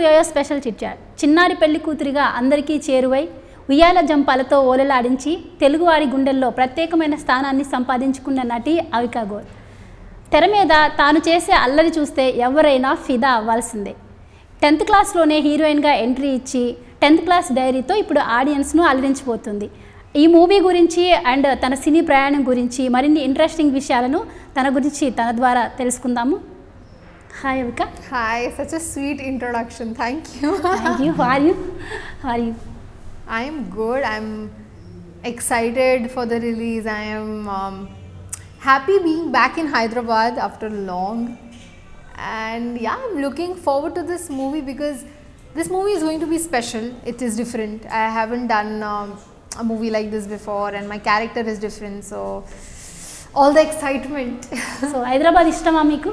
Yo-yo special chit chat. చిన్నారి పెళ్లి కూతురిగా అందరికీ చేరువై ఉయ్యాల జంపాలతో ఓలలాడించి తెలుగువారి గుండెల్లో ప్రత్యేకమైన స్థానాన్ని సంపాదించుకున్న నటి అవికా గోర్. తెర మీద తాను చేసే అల్లరి చూస్తే ఎవరైనా ఫిదా అవ్వాల్సిందే. 10th క్లాస్లోనే హీరోయిన్గా ఎంట్రీ ఇచ్చి 10th క్లాస్ డైరీతో ఇప్పుడు ఆడియన్స్ను అలరించిపోతుంది. ఈ మూవీ గురించి అండ్ తన సినీ ప్రయాణం గురించి మరిన్ని ఇంట్రెస్టింగ్ విషయాలను తన గురించి తన ద్వారా తెలుసుకుందాము. Hi Avika. Hi, such a sweet introduction. Thank you. Thank you. How are you? How are you? I am good. I'm excited for the release. I am happy being back in Hyderabad after long. And yeah, I'm looking forward to this movie because this movie is going to be special. It is different. I haven't done a movie like this before and my character is different. So, all the excitement. So, Hyderabad ishtama meeku?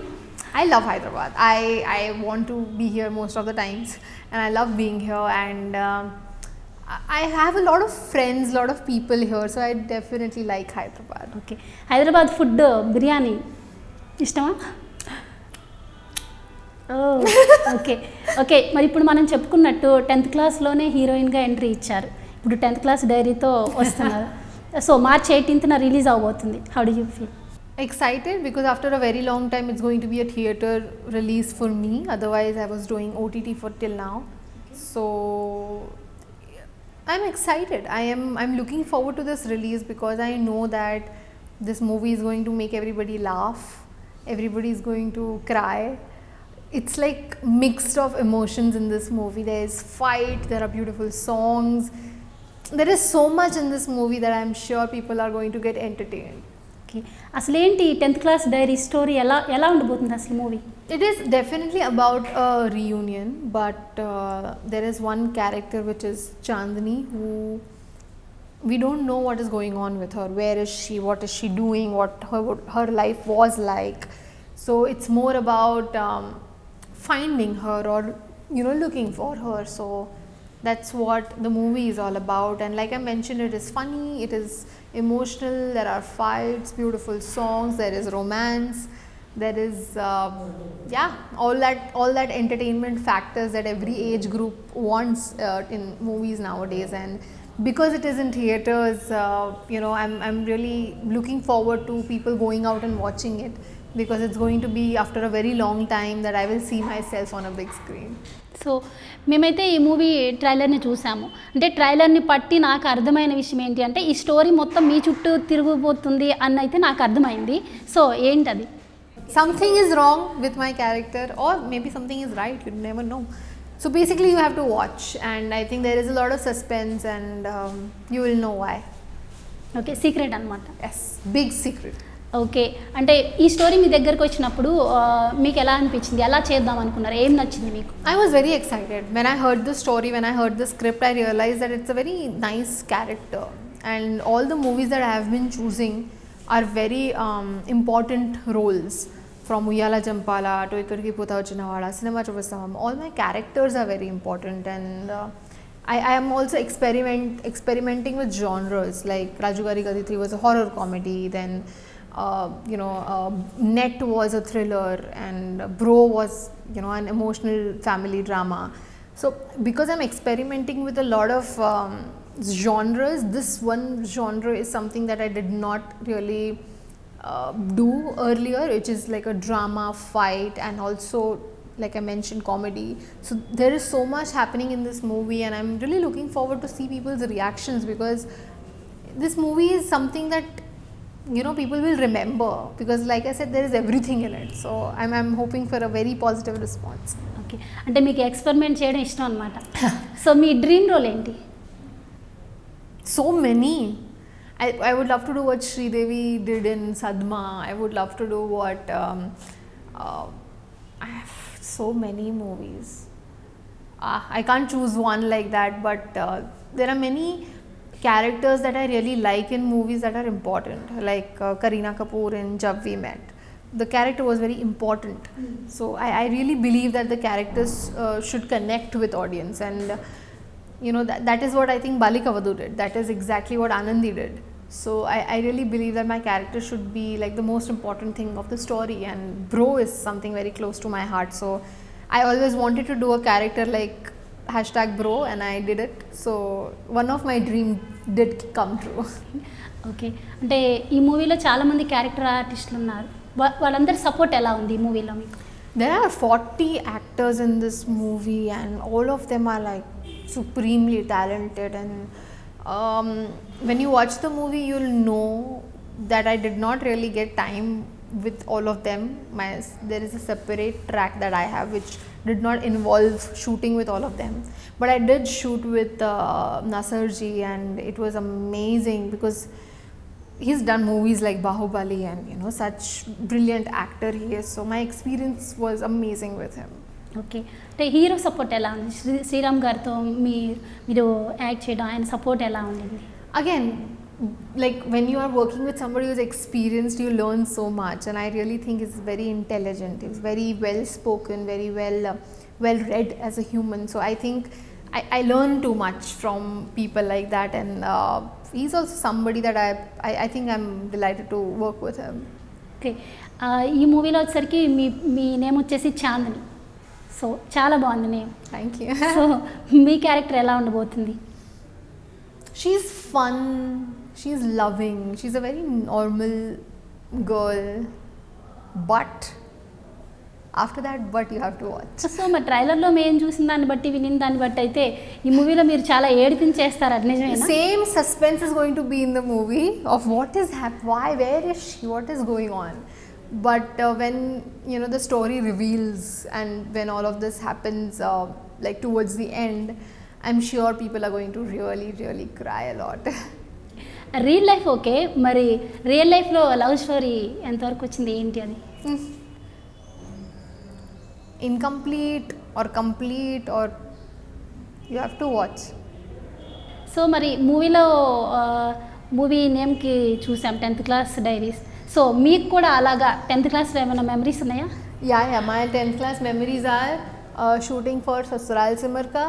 I love Hyderabad. I want to be here most of the times and I love being here and I have a lot of friends, lot of people here, so I definitely like Hyderabad. Okay. Hyderabad food biryani ishtama? Oh, okay. Okay, మరి ఇప్పుడు మనం చెప్పుకున్నట్టు 10th క్లాస్లోనే హీరోయిన్గా entry ఇచ్చారు. ఇప్పుడు 10th class డైరీతో వస్తున్నారు. So March 18th release అవబోతుంది. How do you feel? Excited because after a very long time it's going to be a theater release for me. Otherwise I was doing OTT for till now. So I'm excited. I'm looking forward to this release because I know that this movie is going to make everybody laugh. Everybody is going to cry. It's like mixed of emotions in this movie. There is fight, there are beautiful songs. There is so much in this movie that I'm sure people are going to get entertained. Okay, అసలు ఏంటి 10th class dairy story ఎలా ఉండబోతుంది అసలు movie? It is definitely about a reunion, but there is one character which is Chandni who we don't know what is going on with her. Where is she? What is she doing? What her life was like. So it's more about finding her or looking for her. So that's what the movie is all about. And like I mentioned, it is funny, it is emotional, there are fights, beautiful songs, there is romance, there is all that entertainment factors that every age group wants in movies nowadays. And because it is in theaters, I'm really looking forward to people going out and watching it because it's going to be after a very long time that I will see myself on a big screen. So మేమైతే ఈ movie ట్రైలర్ని చూసాము. అంటే ట్రైలర్ని పట్టి నాకు అర్థమైన విషయం ఏంటి అంటే ఈ స్టోరీ మొత్తం మీ చుట్టూ తిరిగిపోతుంది అని అయితే నాకు అర్థమైంది. సో ఏంటది? Something is wrong with my character or maybe something is right, you never know. So basically you have to watch and I think there is a lot of suspense and you will know why. Okay, secret అన్నమాట. Yes, big secret. Okay, అంటే ఈ story మీ దగ్గరకు వచ్చినప్పుడు మీకు ఎలా అనిపించింది? ఎలా చేద్దాం అనుకున్నారు? ఏం నచ్చింది మీకు? I was very excited. When I heard the story, when I heard the script, I realized that it's a very nice character. And all the movies that I have been choosing are very important roles. From Uyala Jampala to Ikkadiki Pota Vachinavada, Cinema Chuvasam, all my characters are very important. And I am also experimenting with genres. Like Raju Gari Gadi 3 was a horror comedy. Then Net was a thriller and Bro was an emotional family drama. So because I'm experimenting with a lot of genres, this one genre is something that I did not really do earlier, which is like a drama, fight and also like I mentioned comedy. So there is so much happening in this movie and I'm really looking forward to see people's reactions because this movie is something that people will remember because like I said there is everything in it. So I'm hoping for a very positive response. Okay, అంటే మీకు experiment చేయడం ఇష్టం అన్నమాట. So మీ dream role ఏంటి? So many. I would love to do what Sridevi did in Sadma. I would love to do what I have so many movies. I can't choose one like that, but there are many characters that I really like in movies that are important, like Kareena Kapoor in Jab We Met. The character was very important. So I really believe that the characters should connect with audience and that is what I think Balika Vadhu did. That is exactly what Anandi did. So I really believe that my character should be like the most important thing of the story and Bro is something very close to my heart. So I always wanted to do a character like #bro and I did it. So one of my dream did come true. Okay, అంటే ఈ మూవీలో చాలామంది character ఆర్టిస్టులు ఉన్నారు. వాళ్ళందరి support ఎలా ఉంది ఈ మూవీలో మీకు? There are 40 actors in this movie and all of them are like supremely talented, and when you watch the movie you'll know that I did not really get time with all of them. There is a separate track that I have which did not involve shooting with all of them, but I did shoot with Nasarji, and it was amazing because he's done movies like Bahubali and such brilliant actor he is. So my experience was amazing with him. Okay, అంటే hero support ఎలా ఉంది? శ్రీరామ్ గారితో మీరు act చేయడం, ఆయన support ఎలా ఉండింది? Again, like when you are working with somebody who's experienced, you learn so much, and I really think he's very intelligent. He's very well spoken, very well read as a human. So I think I learn too much from people like that, and he's also somebody that I think I'm delighted to work with him. Okay, ఈ మూవీలో వచ్చేసరికి మీ name వచ్చేసి Chandni. So చాలా బాగుంది name. Thank you. So me character ఎలా ఉండబోతుంది? She's fun, she's loving, she's a very normal girl, but after that you have to watch. So మా ట్రైలర్లో మేము చూసిన దాన్ని బట్టి, వినిన దాన్ని బట్టి అయితే ఈ మూవీలో మీరు చాలా ఏడిపించేస్తారు, అది నిజమేనా? Same suspense is going to be in the movie of what is why, where is she, what is going on. But when the story reveals and when all of this happens like towards the end, I'm sure people are going to really cry a lot. Real life okay, మరి real లైఫ్లో love story ఎంతవరకు వచ్చింది, ఏంటి అది? Incomplete or complete, or you have to watch. So మరి movie నేమ్కి చూసాం 10th class Diaries. So మీకు కూడా అలాగా 10th classలో ఏమైనా మెమరీస్ ఉన్నాయా? Yeah, my 10th class memories are shooting for Sasural Simarka,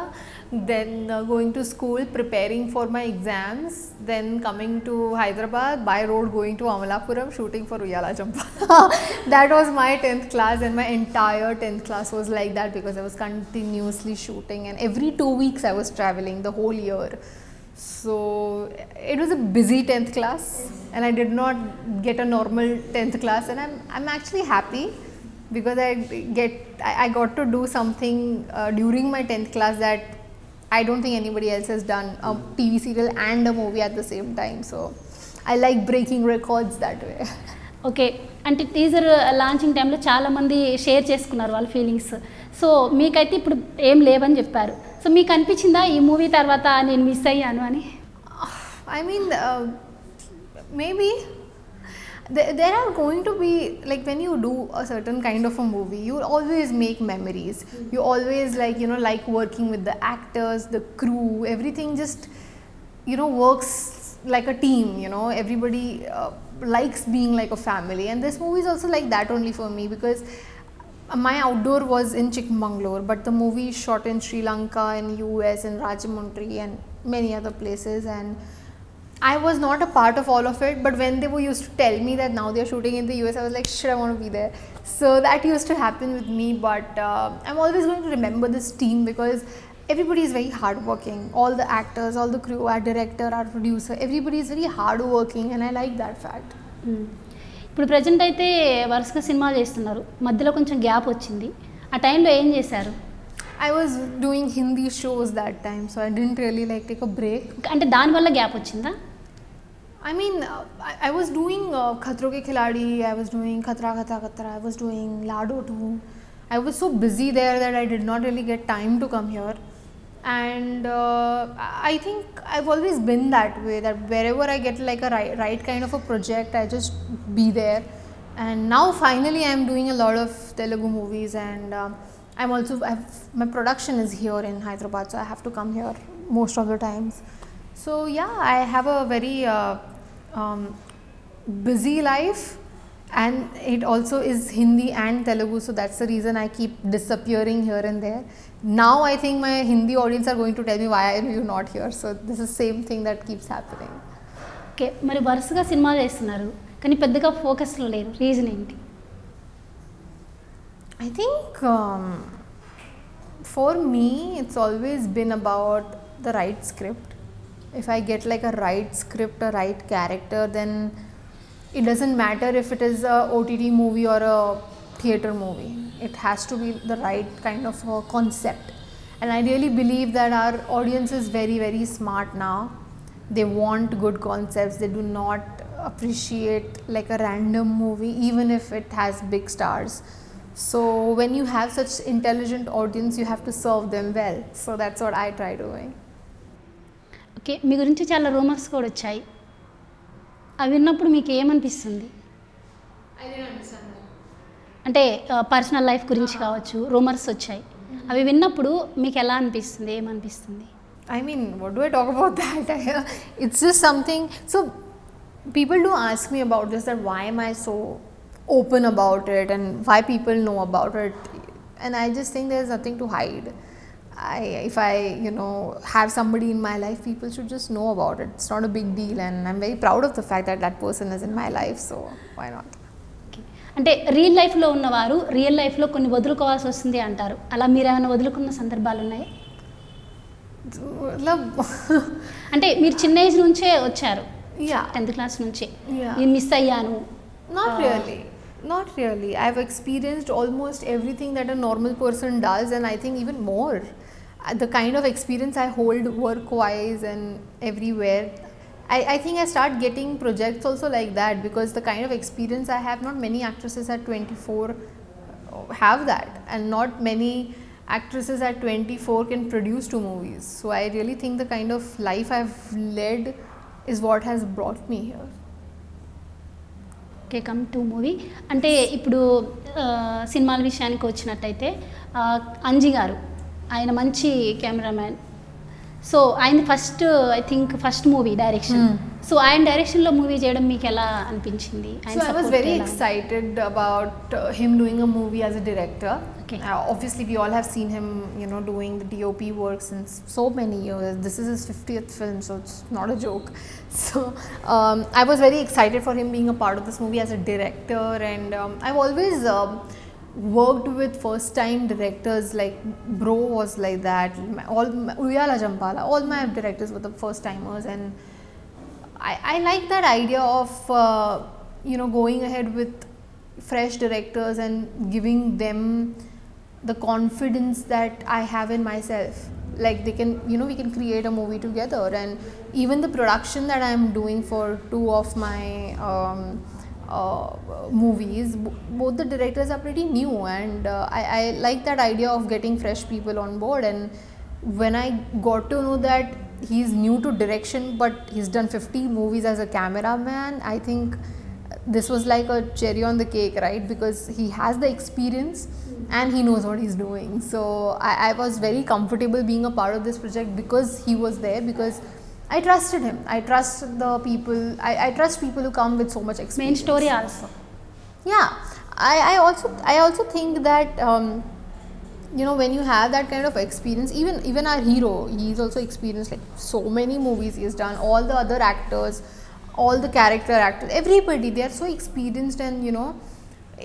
then going to school, preparing for my exams, then coming to Hyderabad, by road going to Amalapuram, shooting for Uyala Jampa. That was my 10th class, and my entire 10th class was like that because I was continuously shooting, and every 2 weeks I was traveling the whole year. So it was a busy 10th class, and I did not get a normal 10th class, and I'm actually happy because I got to do something during my 10th class that I don't think anybody else has done, a TV serial and a movie at the same time. So I like breaking records that way. Okay, అంటే teaser launching టైంలో చాలామంది share చేసుకున్నారు వాళ్ళ feelings. So మీకైతే ఇప్పుడు ఏం లేవని చెప్పారు. సో మీకు అనిపించిందా ఈ మూవీ తర్వాత నేను మిస్ అయ్యాను అని? I mean, maybe there are going to be, like when you do a certain kind of a movie, you always make memories. You always like working with the actors, the crew, everything just works like a team. Everybody likes being like a family, and this movie is also like that only for me because my outdoor was in Chikmagalur, but the movie is shot in Sri Lanka, in US, in Rajahmundry and many other places, and I was not a part of all of it. But when they were used to tell me that now they are shooting in the US, I was like, shit, I want to be there. So that used to happen with me, but I'm always going to remember this team because everybody is very hardworking. All the actors, all the crew, our director, our producer, everybody is very hardworking, and I like that fact. ఇప్పుడు present అయితే వరుసగా సినిమాలు చేస్తున్నారు, మధ్యలో కొంచెం gap వచ్చింది. ఆ టైంలో ఏం చేశారు? I was doing Hindi shows that time, so I didn't really take a break. అంటే దానివల్ల గ్యాప్ వచ్చిందా? I mean, I was doing Khatro Ke Khiladi, I was doing Khatra Khatra Khatra, I was doing Lado too. I was so busy there that I did not really get time to come here. And I think I've always been that way, that wherever I get like a right kind of a project, I just be there. And now finally I'm doing a lot of Telugu movies, and my production is here in Hyderabad, so I have to come here most of the times. So yeah, I have a very busy life, and it also is Hindi and Telugu, so that's the reason I keep disappearing here and there. Now I think my Hindi audience are going to tell me why are you not here, so this is the same thing that keeps happening. Okay, మరి వరుసగా సినిమాలు చేస్తున్నారు కానీ పెద్దగా ఫోకస్లో లేరు, reason ఏంటి? I think For me, it's always been about the right script. If I get like a right script, a right character, then it doesn't matter if it is a OTT movie or a theatre movie. It has to be the right kind of a concept. And I really believe that our audience is very, very smart now. They want good concepts. They do not appreciate like a random movie, even if it has big stars. So when you have such intelligent audience, you have to serve them well. So that's what I try doing. Okay, మీ గురించి చాలా rumours కూడా వచ్చాయి. అవి విన్నప్పుడు మీకు ఏమనిపిస్తుంది? అంటే పర్సనల్ లైఫ్ గురించి కావచ్చు, రూమర్స్ వచ్చాయి. అవి విన్నప్పుడు మీకు ఎలా అనిపిస్తుంది, ఏమనిపిస్తుంది? I mean, what do I talk about that? It's just something. So people do ask me about this, that why am I so open about it and why people know about it. And I just think there's nothing to hide. If I have somebody in my life, people should just know about it. It's not a big deal, and I'm very proud of the fact that that person is in my life, so why not? అంటే real లైఫ్లో ఉన్నవారు real లైఫ్లో కొన్ని వదులుకోవాల్సి వస్తుంది అంటారు. అలా మీరు ఏమైనా వదులుకున్న సందర్భాలు ఉన్నాయా? అంటే మీరు చిన్న ఏజ్ నుంచే వచ్చారు, 10th క్లాస్ నుంచే. మిస్ అయ్యాను. Not really. I've experienced almost everything that a normal person does, and I think even more. The kind of experience I hold work-wise and everywhere, I think I start getting projects also like that, because the kind of experience I have, not many actresses at 24 have that, and not many actresses at 24 can produce 2 movies. So I really think the kind of life I've led is what has brought me here. Okay, come to movie. అంటే ఇప్పుడు సినిమాల విషయానికి వచ్చినట్టయితే అంజీ గారు, ఆయన మంచి cameraman. So ఆయన first movie direction. So ఆయన డైరెక్షన్లో మూవీ చేయడం మీకు ఎలా అనిపించింది? So I was very excited about him doing a movie as a director. Okay. Obviously we all have seen him doing the DOP work since so many years. This is his 50th film, so it's not a joke. So I was very excited for him being a part of this movie as a director, and I've always worked with first time directors. Like Bro was like that, all Uyala Jampala, all my directors were the first timers, and I like that idea of going ahead with fresh directors and giving them the confidence that I have in myself. Like they can, we can create a movie together, and even the production that I am doing for 2 of my movies, both the directors are pretty new, and I like that idea of getting fresh people on board. And when I got to know that he's new to direction but he's done 50 movies as a cameraman, I think this was like a cherry on the cake, right? Because he has the experience and he knows what he's doing. So I was very comfortable being a part of this project because he was there, because I trusted him. I trust the people. I trust people who come with so much experience. Main story also. Yeah, I also think that when you have that kind of experience, even our hero, he's also experienced like so many movies he's done. All the other actors, all the character actors, everybody, they are so experienced, and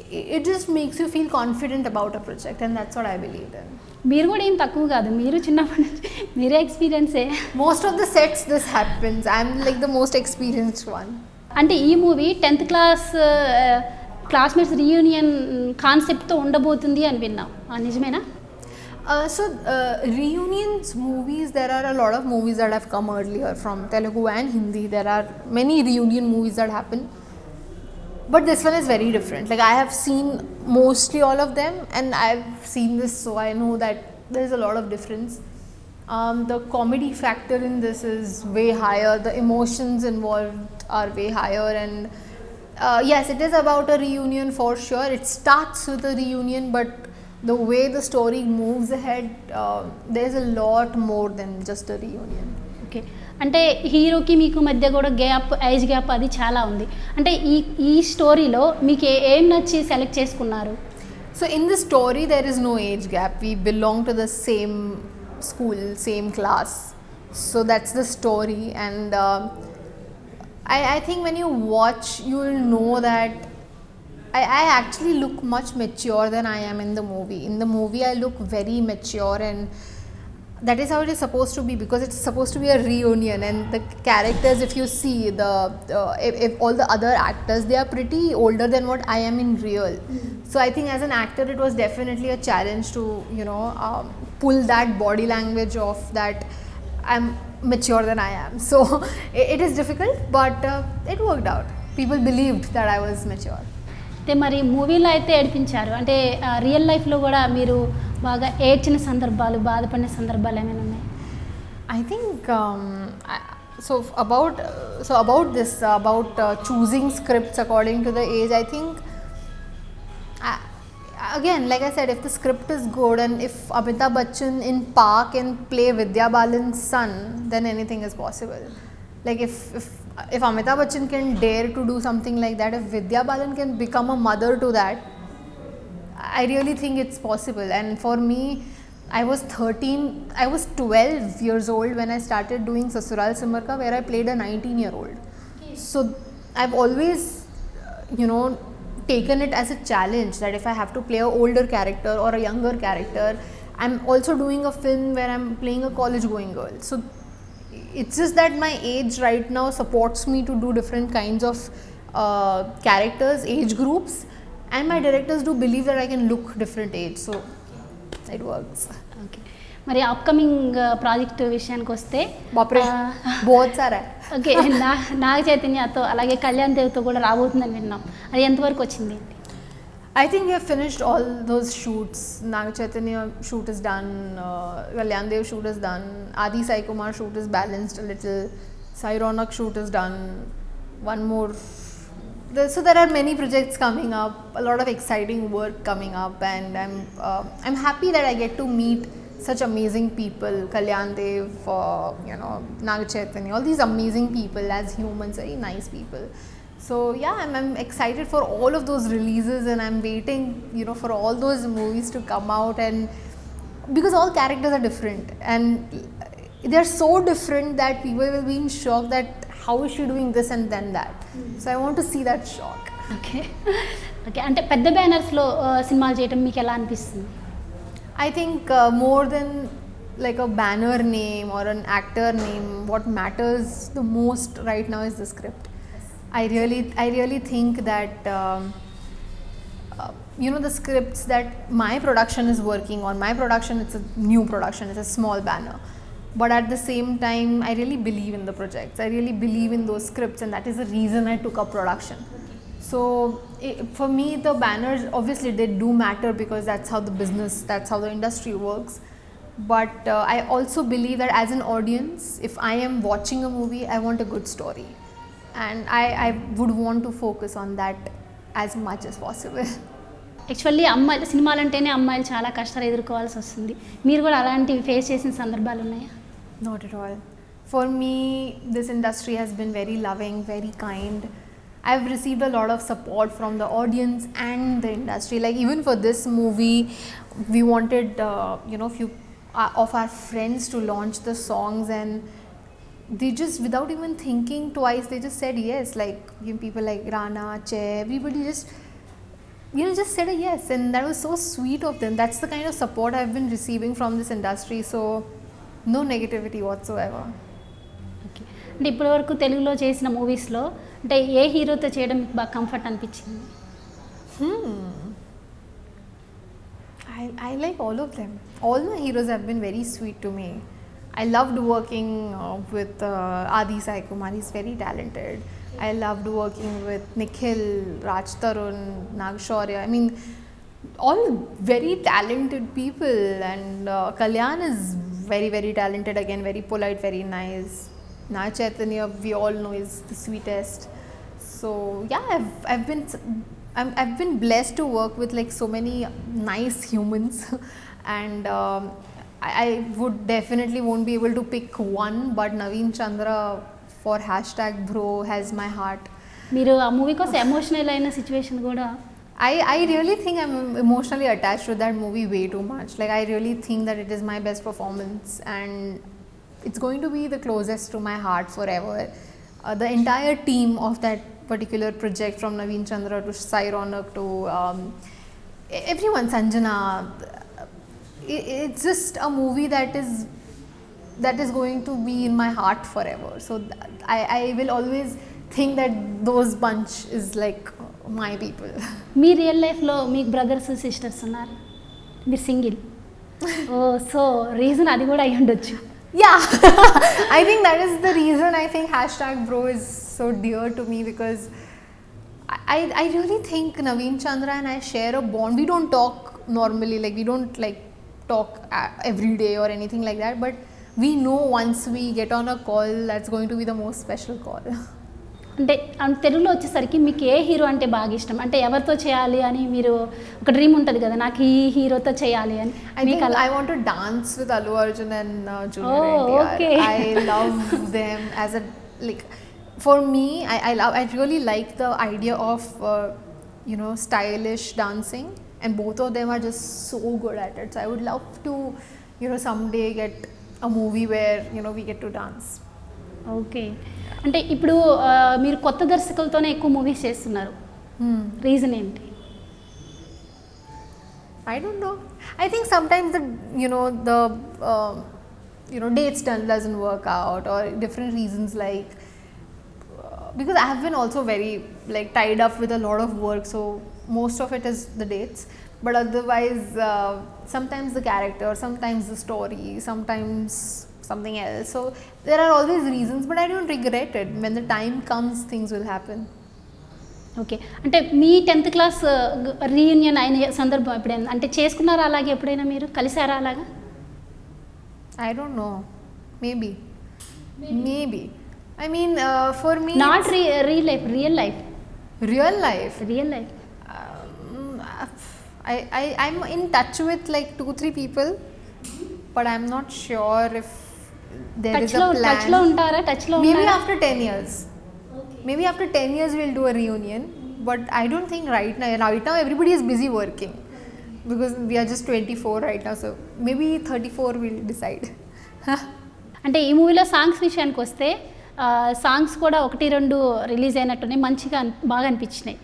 it just makes you feel confident about a project, and that's what I believe in. మీరు కూడా ఏం తక్కువ కాదు, మీరు చిన్నప్పటి నుంచి మీరే ఎక్స్పీరియన్సే. Most of the sets this happens. I'm like the most experienced one. అంటే ఈ movie 10th class classmates reunion కాన్సెప్ట్తో ఉండబోతుంది అని విన్నాం, నిజమేనా? So reunions movies, there are a lot of movies that have come earlier from Telugu and Hindi. There are many reunion movies that happen, but this one is very different. Like I have seen mostly all of them, and I've seen this, so I know that there's a lot of difference. The comedy factor in this is way higher, the emotions involved are way higher, and yes, it is about a reunion for sure. It starts with a reunion, but the way the story moves ahead, there's a lot more than just a reunion. Okay, అంటే హీరోకి మీకు మధ్య కూడా age gap అది చాలా ఉంది. అంటే ఈ స్టోరీలో మీకు ఏం నచ్చి సెలెక్ట్ చేసుకున్నారు? So in the story there is no age gap. We belong to the same school, same class. So that's the story, and I think when you watch, you will know that I actually look much mature than I am in the movie. In the movie, I look very mature, and that is how it is supposed to be, because it's supposed to be a reunion. And the characters, if you see if all the other actors, they are pretty older than what I am in real. So I think as an actor, it was definitely a challenge to pull that body language of that I'm mature than I am. So it is difficult, but it worked out. People believed that I was mature. అంటే మరి మూవీలో అయితే ఏడిపించారు, అంటే real లైఫ్లో కూడా మీరు బాగా ఏడ్చిన సందర్భాలు, బాధపడిన సందర్భాలు ఏమైనా ఉన్నాయి? I think about choosing scripts according to the age. I think again, like I said, if the script is good and if Amitabh Bachchan in Pa can play Vidya Balan's son, then anything is possible. Like if Amitabh Bachchan can dare to do something like that, if Vidya Balan can become a mother to that, I really think it's possible. And for me, I was 12 years old when I started doing Sasural Simarka, where I played a 19-year-old. Okay. So I've always, taken it as a challenge that if I have to play an older character or a younger character, I'm also doing a film where I'm playing a college-going girl. So it's just that my age right now supports me to do different kinds of characters, age groups, and my directors do believe that I can look different age, so it works. Okay. మరి upcoming project విషయానికి వస్తే బహుత్ సారా okay, నాగ చైతన్యతో అలాగే కళ్యాణ్ దేవ్తో కూడా రాబోతుందని విన్నాం, అది ఎంతవరకు వచ్చింది? I think we have finished all those shoots. Naga Chaitanya shoot is done, Kalyan Dev shoot is done, Aadi Sai Kumar shoot is balanced a little, Sai Ronak shoot is done, one more. So there are many projects coming up, a lot of exciting work coming up, and I'm happy that I get to meet such amazing people, Kalyan Dev, Naga Chaitanya, all these amazing people as humans, very nice people. So yeah, I'm excited for all of those releases, and I'm waiting, for all those movies to come out, and because all characters are different and they're so different that people will be in shock that how is she doing this and then that. So I want to see that shock. Okay. అంటే పెద్ద బ్యానర్స్లో సినిమాలు చేయడం మీకు ఎలా అనిపిస్తుంది? I think more than like a banner name or an actor name, what matters the most right now is the script. I really think that the scripts that my production is working on, my production, it's a new production, it's a small banner, but at the same time I really believe in the projects, I really believe in those scripts, and that is the reason I took up production. So for me, the banners obviously they do matter because that's how the business, that's how the industry works, but I also believe that as an audience, if I am watching a movie, I want a good story, and I would want to focus on that as much as possible. Actually అమ్మాయిలు సినిమాలంటేనే అమ్మాయిలు చాలా కష్టాలు ఎదుర్కోవాల్సి వస్తుంది, మీరు కూడా అలాంటివి face చేసిన సందర్భాలు ఉన్నాయా? Not at all. For me, this industry has been very loving, very kind. I've received a lot of support from the audience and the industry. Like even for this movie, we wanted few of our friends to launch the songs, and they just, without even thinking twice, they just said yes. Like people like Rana, Che, everybody just said a yes, and that was so sweet of them. That's the kind of support I've been receiving from this industry, so no negativity whatsoever. Okay, అంటే ఇప్పటివరకు తెలుగులో చేసిన మూవీస్లో అంటే ఏ హీరోతో చేయడం మీకు బాగా కంఫర్ట్ అనిపించింది? I like all of them. All my heroes have been very sweet to me. I loved working with Aadi Sai Kumar, he's very talented. I loved working with Nikhil, Raj Tarun, Nagshaurya. I mean, all very talented people, and Kalyan is very, very talented, again very polite, very nice. Naga Chaitanya, we all know, is the sweetest. So yeah, I've been blessed to work with like so many nice humans, and I would definitely won't be able to pick one, but Naveen Chandra for #bro has my heart. మీరు ఆ movie కోసం emotional అయిన situation కూడా? I really think I'm emotionally attached to that movie way too much. Like I really think that it is my best performance, and it's going to be the closest to my heart forever. The entire team of that particular project, from Naveen Chandra to Sai Ronak to everyone, Sanjana. It's just a movie that is going to be in my heart forever. So I will always think that those bunch is like my people. Me real లైఫ్లో మీకు brothers sisters ఉన్నారు, మీరు single. ఓ so reason అది కూడా అయి ఉండొచ్చు. Yeah, I think that is the reason I think #bro is so dear to me, because I really think Naveen Chandra and I share a bond. We don't talk normally, like we don't like talk every day or anything like that, but we know once we get on a call, that's going to be the most special call. అంటే తెలుగులో వచ్చేసరికి మీకు ఏ hero అంటే బాగా ఇష్టం, అంటే ఎవరితో చేయాలి అని మీరు ఒక డ్రీమ్ ఉంటుంది కదా, నాకు ఈ హీరోతో చేయాలి అని? I want to dance with Allu Arjun and Junior NTR. Okay. I love them as a, like, for me, I really like the idea of stylish dancing, and both of them are just so good at it. So I would love to someday get a movie where we get to dance. Okay. అంటే ఇప్పుడు మీరు కొత్త దర్శకులతోనే ఎక్కువ movies చేస్తున్నారు, reason ఏంటి? I don't know. I think sometimes the dates doesn't work out, or different reasons, like because I have been also very like tied up with a lot of work, so most of it is the dates, but otherwise sometimes the character, sometimes the story, sometimes something else. So there are always reasons, but I don't regret it. When the time comes, things will happen. Okay. అంటే మీ 10th class reunion అయిన సందర్భం ఎప్పుడైనా అంటే చేసుకున్నారా, అలాగే ఎప్పుడైనా మీరు కలిసారా అలాగా? I don't know. Maybe. I mean, for me, not real life. real life. I'm in touch with like 2-3 people, but I'm not sure if there is a plan. టచ్లో ఉంటారా? Maybe after 10 years. Maybe after 10 years we'll do a reunion, but I don't think right now everybody is busy working, because we are just 24 right now, so maybe 34 we'll decide. అంటే ఈ మూవీలో songs విషయానికి వస్తే songs కూడా 1-2 release అయినట్టునే మంచిగా బాగా అనిపించినాయి.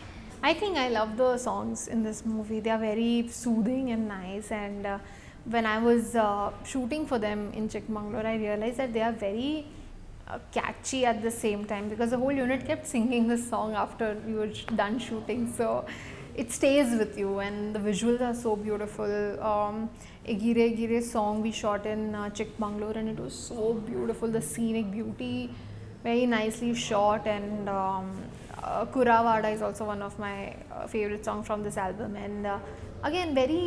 I think I love the songs in this movie. They are very soothing and nice, and when I was shooting for them in Chikmagalur, I realized that they are very catchy at the same time, because the whole unit kept singing this song after we were done shooting, so it stays with you, and the visuals are so beautiful. Gire Gire song we shot in Chikmagalur, and it was so beautiful, the scenic beauty, very nicely shot, and Kuravada is also one of my favorite songs from this album, and again very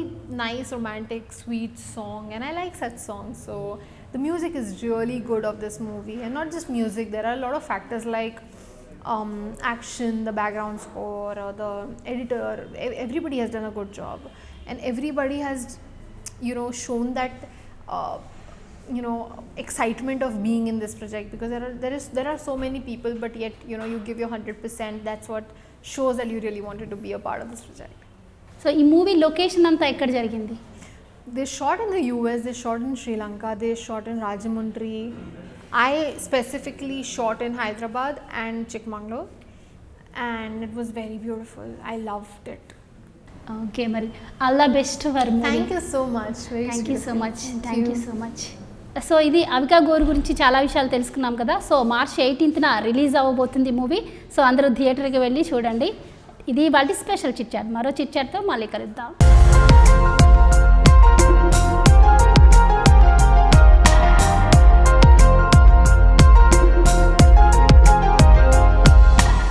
nice, romantic, sweet song, and I like such songs. So the music is really good of this movie, and not just music, there are a lot of factors like action, the background score, or the editor. Everybody has done a good job, and everybody has shown that excitement of being in this project, because there are so many people, but yet you give your 100%. That's what shows that you really wanted to be a part of this project. So ఈ movie location అంతా ఎక్కడ జరిగింది? They shot in the US, they shot in Sri Lanka, they shot in Rajahmundry. I specifically shot in Hyderabad and Chikmagalur, and it was very beautiful. I loved it. Okay, మరి all the best for movie. Thank you so much. Thank you so much. So ఇది అవికా గోర్ గురించి చాలా విషయాలు తెలుసుకున్నాం కదా. So March 18th release అవ్వబోతుంది మూవీ. So అందరూ థియేటర్కి వెళ్ళి చూడండి. ఇది వాటి స్పెషల్ చిట్ చాట్. మరో చిట్ చాట్తో మళ్ళీ కలుద్దాం.